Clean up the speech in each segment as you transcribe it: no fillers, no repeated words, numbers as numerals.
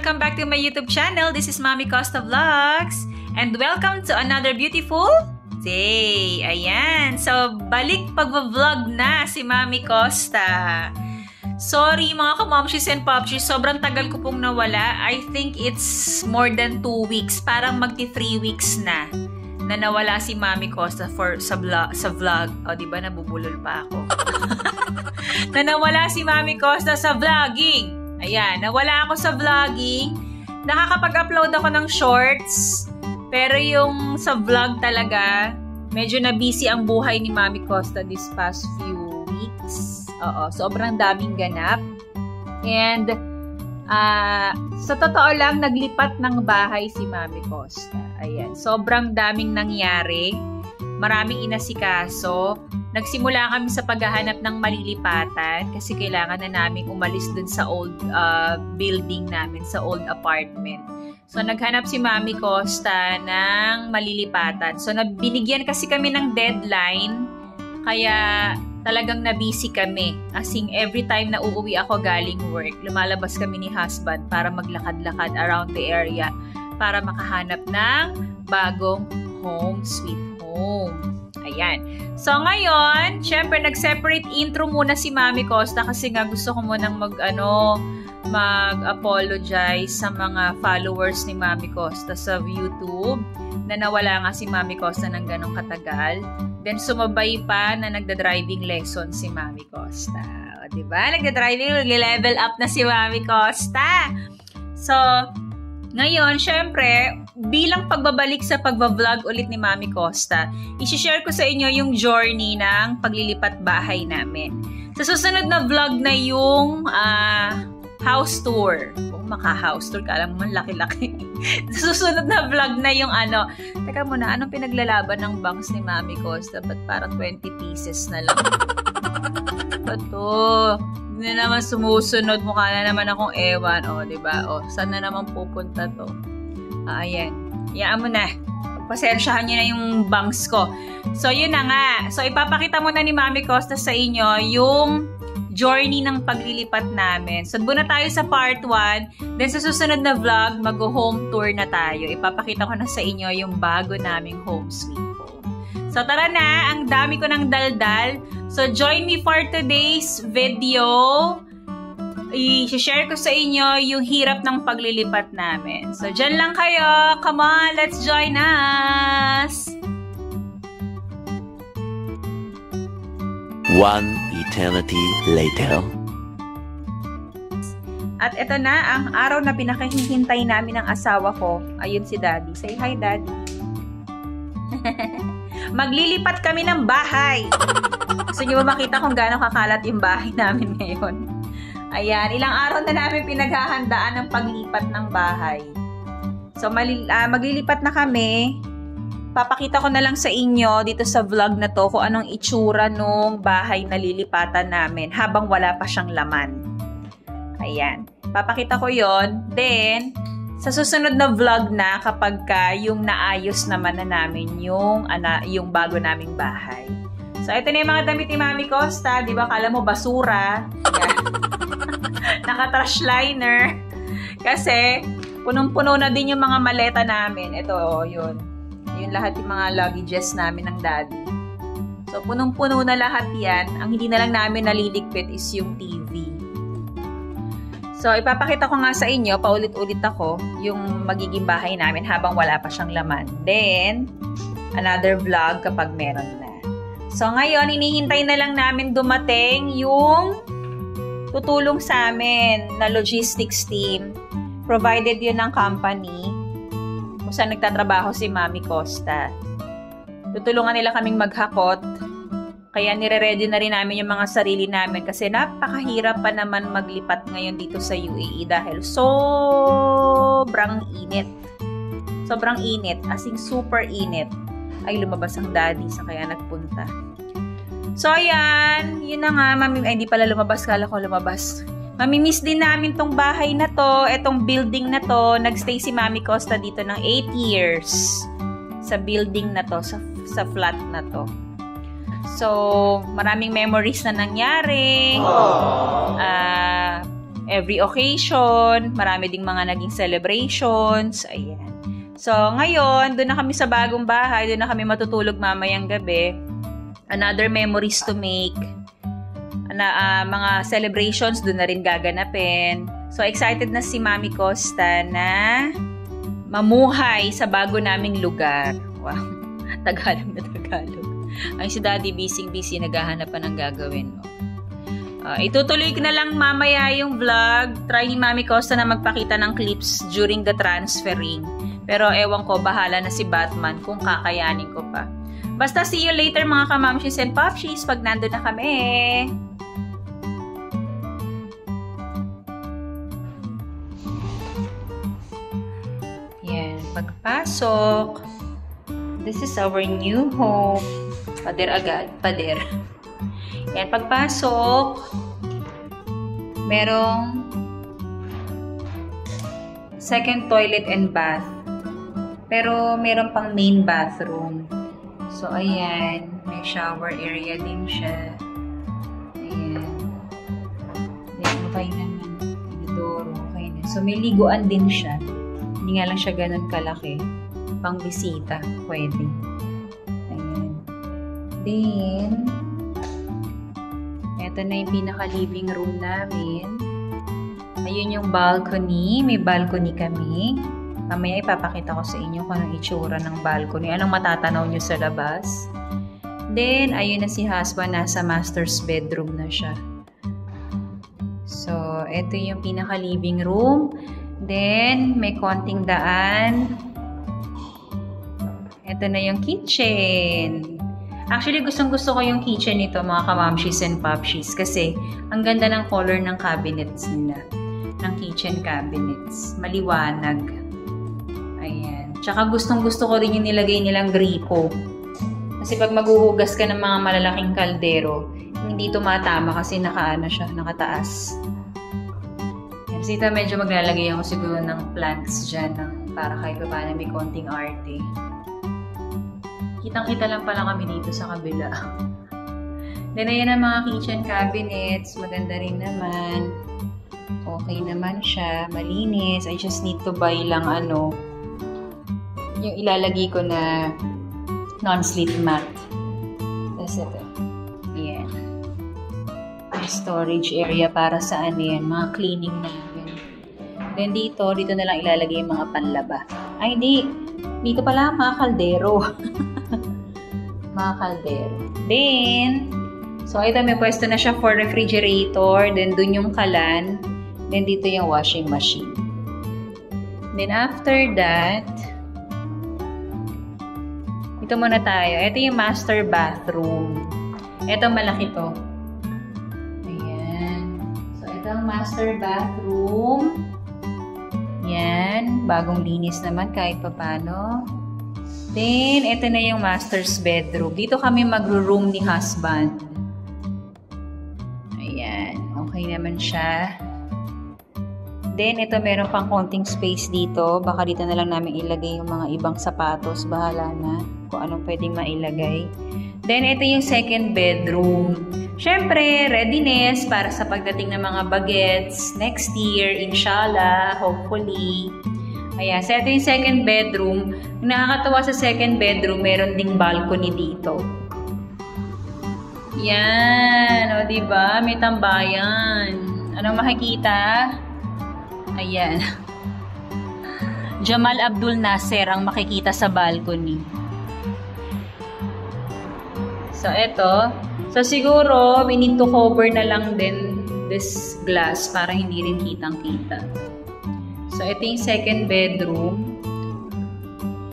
Welcome back to my YouTube channel. This is Mami Costa Vlogs. And welcome to another beautiful day. Ayan. So, balik pag-vlog na si Mami Costa. Sorry mga kamomshis and popshis, sobrang tagal ko pong nawala. I think it's more than 2 weeks. Parang magti 3 weeks na nawala si Mami Costa sa vlog. O, diba? Nabubulol pa ako. Nawala si Mami Costa sa vlogging. Ayan, nawala ako sa vlogging. Nakakapag-upload ako ng shorts. Pero yung sa vlog talaga, medyo na busy ang buhay ni Mami Costa this past few weeks. Oo, sobrang daming ganap. And, sa totoo lang, naglipat ng bahay si Mami Costa. Ayan, sobrang daming nangyari. Maraming inasikaso. Nagsimula kami sa paghahanap ng malilipatan kasi kailangan na namin umalis dun sa old building namin, sa old apartment. So, naghanap si Mami Costa ng malilipatan. So, binigyan kasi kami ng deadline, kaya talagang na-busy kami. As in, every time na uuwi ako galing work, lumalabas kami ni husband para maglakad-lakad around the area para makahanap ng bagong home sweet home. Ayan. So, ngayon, syempre, nag-separate intro muna si Mami Costa kasi nga gusto ko munang mag-apologize sa mga followers ni Mami Costa sa YouTube na nawala nga si Mami Costa ng ganong katagal. Then, sumabay pa na nagda-driving lesson si Mami Costa. O, diba? Nagda-driving, level up na si Mami Costa. So, ngayon, syempre, bilang pagbabalik sa pagbablog ulit ni Mami Costa, isi-share ko sa inyo yung journey ng paglilipat bahay namin. Sa susunod na vlog na yung house tour. Kung maka-house tour ka, alam mo, laki-laki. Sa susunod na vlog na yung teka muna, anong pinaglalaban ng bangs ni Mami Costa? Ba't parang 20 pieces na lang? Bato. Hindi na naman sumusunod. Mukha na naman akong ewan. O, diba? O, saan na naman pupunta to? Ayan. Iyaan mo na. Pasensyahan nyo na yung bangs ko. So, yun na nga. So, ipapakita muna ni Mami Costa sa inyo yung journey ng paglilipat namin. So, muna tayo sa part 1. Then, sa susunod na vlog, mag-home tour na tayo. Ipapakita ko na sa inyo yung bago naming home sweet home. So, tara na. Ang dami ko ng daldal. So, join me for today's video. I-share ko sa inyo yung hirap ng paglilipat namin. So, dyan lang kayo. Come on, let's join us! One eternity later. At ito na, ang araw na pinakahihintay namin ng asawa ko. Ayun si Daddy. Say hi, Daddy. Maglilipat kami ng bahay. Gusto nyo ba makita kung gaano kakalat yung bahay namin ngayon? Ayan, ilang araw na namin pinaghahandaan ng paglipat ng bahay. So, maglilipat na kami. Papakita ko na lang sa inyo dito sa vlog na to kung anong itsura nung bahay na lilipatan namin habang wala pa siyang laman. Ayan. Papakita ko yon. Then, sa susunod na vlog na kapag yung naayos naman na namin yung bago naming bahay. So, ito na yung mga damit ni Mami Costa. Di ba, kala mo basura. Naka-trash liner. Kasi, punong-puno na din yung mga maleta namin. Ito, yun. Yun lahat yung mga luggages namin ng Daddy. So, punong-puno na lahat yan. Ang hindi na lang namin naliligpit is yung TV. So, ipapakita ko nga sa inyo, paulit-ulit ako, yung magiging bahay namin habang wala pa siyang laman. Then, another vlog kapag meron na. So, ngayon, hinihintay na lang namin dumating yung tutulong sa amin na logistics team. Provided yun ng company kung saan nagtatrabaho si Mami Costa. Tutulungan nila kaming maghakot. Kaya nire-ready na rin namin yung mga sarili namin kasi napakahirap pa naman maglipat ngayon dito sa UAE dahil sobrang init. Sobrang init. As in, super init. Ay, lumabas ang Daddy sa kaya nagpunta. So, ayan. Yun na nga. Ay, hindi pala lumabas. Kala ko lumabas. Mamimiss din namin tong bahay na to. Etong building na to. Nagstay si Mami Costa dito ng 8 years. Sa building na to. Sa flat na to. So, maraming memories na nangyari. every occasion. Marami ding mga naging celebrations. Ayan. So, ngayon, doon na kami sa bagong bahay. Doon na kami matutulog mamayang gabi. Another memories to make. Mga celebrations, doon na rin gaganapin. So, excited na si Mami Costa na mamuhay sa bago naming lugar. Wow. Tagalog na Tagalog. Ay, si Daddy busy naghahanap pa ng gagawin mo. Itutuloy ko na lang mamaya yung vlog. Try ni Mami Costa na magpakita ng clips during the transferring. Pero ewan ko, bahala na si Batman kung kakayanin ko pa. Basta see you later mga kamamshis and popshis pag nandun na kami. Yan, pagpasok. This is our new home. Pader agad, pader. Yan, pagpasok, merong second toilet and bath. Pero meron pang main bathroom. So, ayan, may shower area din siya. Ayan. Then, okay naman. Inodoro, okay na. So, may liguan din siya. Hindi nga lang siya ganun kalaki. Pang bisita, pwede. Ayan. Then, ito na yung pinaka-living room namin. Ayun yung balcony. May balcony kami. Mamaya ipapakita ko sa inyo kung anong itsura ng balcony. Anong matatanaw nyo sa labas. Then, ayun na si husband. Nasa master's bedroom na siya. So, ito yung pinaka-living room. Then, may konting daan. Ito na yung kitchen. Actually, gustong-gusto ko yung kitchen nito, mga kamamshis and popshis, kasi ang ganda ng color ng cabinets nila. Ng kitchen cabinets. Maliwanag. Ayan. Tsaka gustong-gusto ko rin yung nilagay nilang gripo. Kasi pag maghuhugas ka ng mga malalaking kaldero, hindi tumatama kasi nakaano siya, nakataas. Kasi ito medyo maglalagay ako siguro ng plants dyan para kahit pa paano may konting arte. Kitang-kita lang pala kami dito sa kabila. Then, ayan ang mga kitchen cabinets. Maganda rin naman. Okay naman siya. Malinis. I just need to buy lang yung ilalagay ko na non-slip mat. Tapos ito. Ayan. Storage area para sa mga cleaning namin. Then, dito na lang ilalagay yung mga panlaba. Ay, hindi. Dito pala mga kaldero. Mga kaldero. Then, so ito may pwesto na siya for refrigerator. Then, dun yung kalan. Then, dito yung washing machine. Then, after that, ito muna tayo. Ito yung master bathroom. Ito malaki to. Ayan. So, ito ang master bathroom. Yan. Bagong linis naman kahit papano. Then, ito na yung master's bedroom. Dito kami magro-room ni husband. Ayan. Okay naman siya. Then, ito meron pang konting space dito. Baka dito na lang namin ilagay yung mga ibang sapatos. Bahala na kung anong pwedeng mailagay. Then, ito yung second bedroom. Siyempre, readiness para sa pagdating ng mga bagets next year, inshallah, hopefully. Ayan, so ito yung second bedroom. Yung nakakatawa sa second bedroom, meron ding balcony dito. Yan, o diba? May tambayan. Anong makikita? Ayan. Jamal Abdul Nasser ang makikita sa balcony. So, ito. So, siguro, we need to cover na lang din this glass para hindi rin kitang-kita. So, ito yung second bedroom.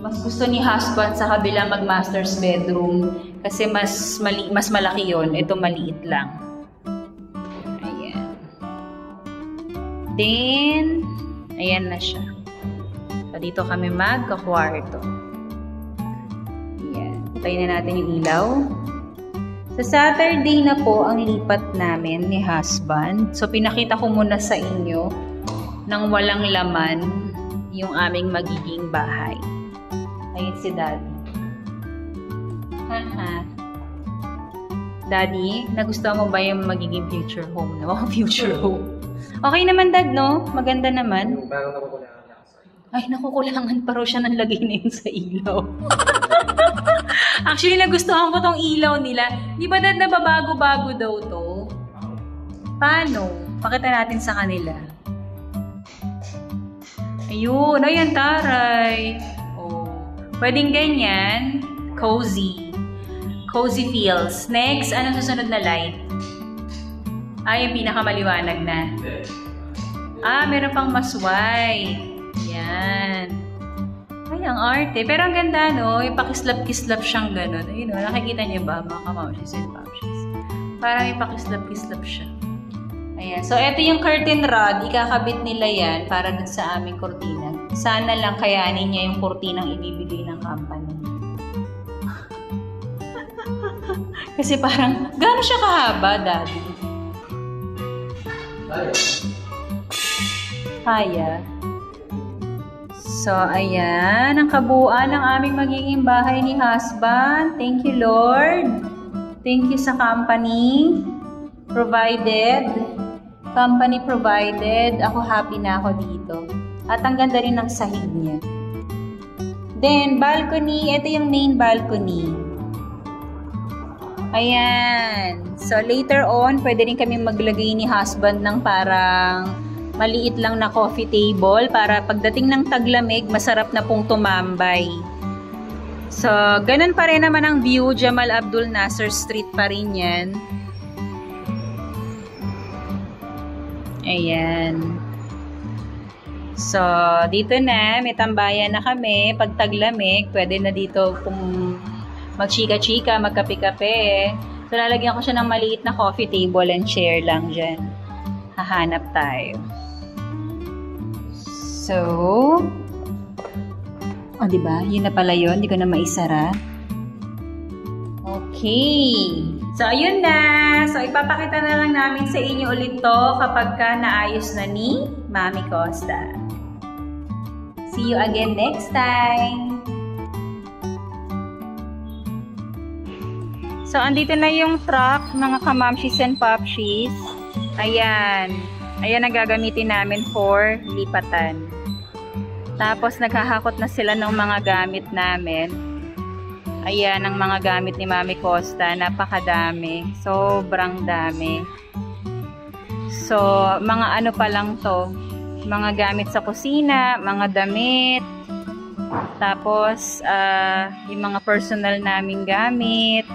Mas gusto ni husband sa kabila mag-master's bedroom kasi mas malaki yon. Ito maliit lang. Ayan. Then, ayan na siya. So, dito kami magka-kwarto. Ayan. Patayin na natin yung ilaw. Sa Saturday na po ang lipat namin ni husband. So, pinakita ko muna sa inyo nang walang laman yung aming magiging bahay. Ayun si Daddy. Haha. Daddy, nagustuhan mo ba yung magiging future home? No? Future home. Okay naman, Dad, no? Maganda naman. Yung parang nakukulangan lang. Ay, nakukulangan pa raw siya ng lagay na yun sa ilaw. Actually, nagustuhan ko tong ilaw nila. Di ba, Dad, nababago-bago daw to? Paano? Pakita natin sa kanila. Ayun. Ayan, taray. Oh. Pwedeng ganyan. Cozy. Cozy feels. Next, anong susunod na light? Ay, yung pinakamaliwanag na. Meron pang mas white. Yan. Ay, ang arte. Pero ang ganda, no? Yung pakislap-kislap siyang gano'n. Ayun, no? Nakikita niyo ba, mga kamamshis and papshis? Parang yung pakislap-kislap siya. Ayan. So, ito yung curtain rod. Ikakabit nila yan para dun sa aming kurtina. Sana lang kayanin niya yung kurtinang ibibigay ng company. Kasi parang, gano'n siya kahaba, Daddy? Kaya. So, ayan. Ang kabuuan ng aming magiging bahay ni husband. Thank you, Lord. Thank you sa company. Provided. Company provided. Ako happy na ako dito. At ang ganda rin ng sahig niya. Then, balcony. Ito yung main balcony. Ayan. So, later on, pwede rin kami maglagay ni husband ng parang maliit lang na coffee table para pagdating ng taglamig, masarap na pong tumambay. So, ganun pa rin naman ang view. Jamal Abdul Nasser Street pa rin yan. Ayan. So, dito na. May tambayan na kami. Pag taglamig, pwede na dito kung magchika-chika, magkape-kape. So, lalagyan ko siya ng maliit na coffee table and chair lang dyan. Hahanap tayo. So, diba? Yun na pala yun. Hindi ko na maisara. Okay. So, ayun na. So, ipapakita na lang namin sa inyo ulit to kapag ka naayos na ni Mami Costa. See you again next time. So, andito na yung truck, mga kamamshis and papshis. Ayan. Ayan ang gagamitin namin for lipatan. Tapos, naghahakot na sila ng mga gamit namin. Ayan ang mga gamit ni Mami Costa. Napakadami. Sobrang dami. So, mga ano pa lang to. Mga gamit sa kusina, mga damit. Tapos, yung mga personal naming gamit.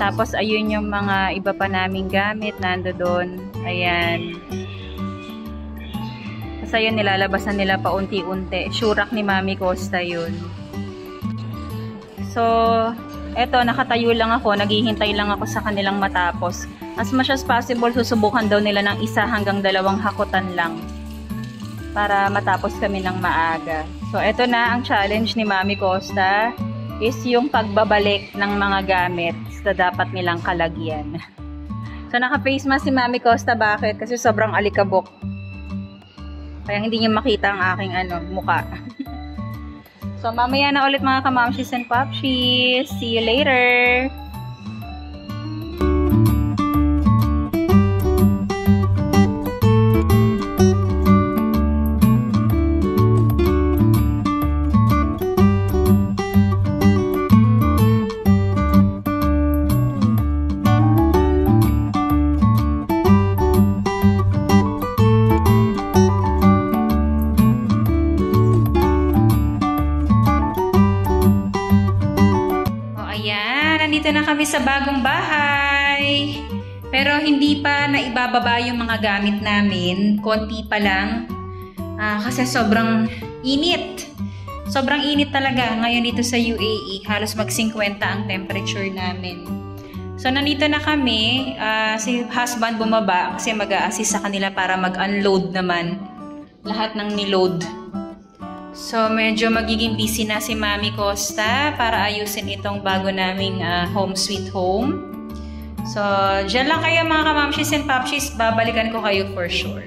Tapos, ayun yung mga iba pa naming gamit. Nando doon. Ayan. Tapos, ayun, nilalabasan nila paunti-unti. Shurak ni Mami Costa yun. So, eto, nakatayo lang ako. Naghihintay lang ako sa kanilang matapos. As much as possible, susubukan daw nila ng 1 hanggang 2 hakutan lang. Para matapos kami ng maaga. So, eto na ang challenge ni Mami Costa. Is yung pagbabalik ng mga gamit na dapat nilang kalagyan. So, naka-face mask si Mami Costa. Bakit? Kasi sobrang alikabok. Kaya hindi niyo makita ang aking muka. So, mamaya na ulit mga kamamshis and papshis. See you later! Nandito na kami sa bagong bahay. Pero hindi pa naibababa yung mga gamit namin. Konti pa lang. Kasi sobrang init. Sobrang init talaga ngayon dito sa UAE. Halos mag-50 ang temperature namin. So, nandito na kami. Si husband bumaba kasi mag-a-assist sa kanila para mag-unload naman lahat ng niload. So, medyo magiging busy na si Mami Costa para ayusin itong bago naming home sweet home. So, dyan lang kayo mga kamamshis and papshis. Babalikan ko kayo for sure.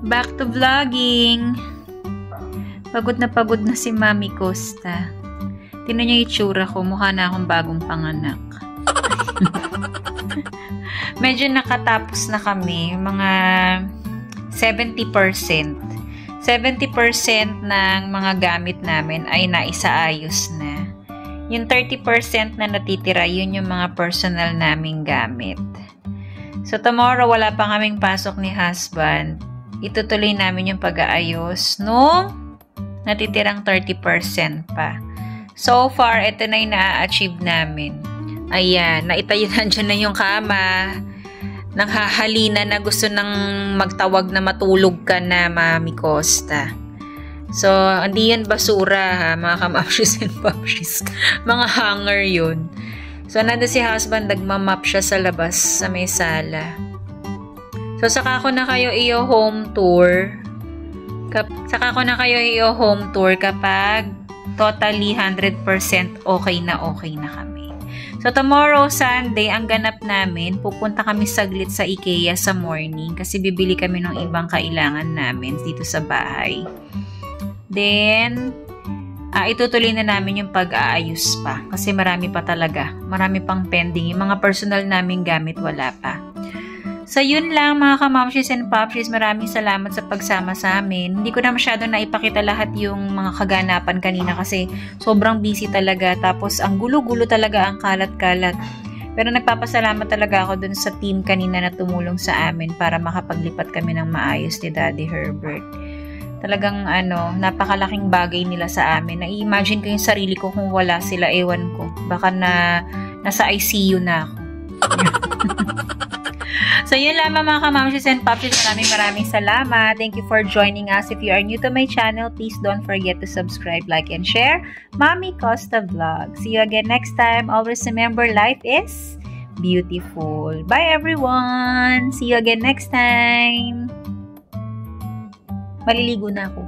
Back to vlogging. Pagod na si Mami Costa. Tingnan niyo yung itsura ko. Mukha na akong bagong panganak. Medyo nakatapos na kami. Mga 70%. 70% ng mga gamit namin ay naisaayos na. Yung 30% na natitira, yun yung mga personal naming gamit. So, tomorrow, wala pa kaming pasok ni husband. Itutuloy namin yung pag-aayos nung natitirang 30% pa. So far, ito na yung na-achieve namin. Ayan, naitayo na dyan na yung kama. Nanghahalina na gusto nang magtawag na matulog ka na, Mami Costa. So, hindi yan basura, ha, mga kamapshis and papshis. Mga hanger yun. So, nandun si husband, nagmamap siya sa labas, sa may sala. So, saka ko na kayo home tour. Kapag totally 100% okay na kami. So, tomorrow, Sunday, ang ganap namin, pupunta kami saglit sa IKEA sa morning kasi bibili kami ng ibang kailangan namin dito sa bahay. Then, itutuloy na namin yung pag-aayos pa kasi marami pa talaga. Marami pang pending. Yung mga personal naming gamit, wala pa. So, yun lang mga kamamshis and popshis. Maraming salamat sa pagsama sa amin. Hindi ko na masyado naipakita lahat yung mga kaganapan kanina kasi sobrang busy talaga. Tapos, ang gulo-gulo talaga, ang kalat-kalat. Pero nagpapasalamat talaga ako dun sa team kanina na tumulong sa amin para makapaglipat kami ng maayos ni Daddy Herbert. Talagang napakalaking bagay nila sa amin. Na-imagine ko yung sarili ko kung wala sila, ewan ko. Baka nasa ICU na ako. So, yun lamang mga kamamshis and popshis. Maraming salamat. Thank you for joining us. If you are new to my channel, please don't forget to subscribe, like, and share. Mami Costa Vlog. See you again next time. Always remember, life is beautiful. Bye, everyone! See you again next time. Maliligo na ako.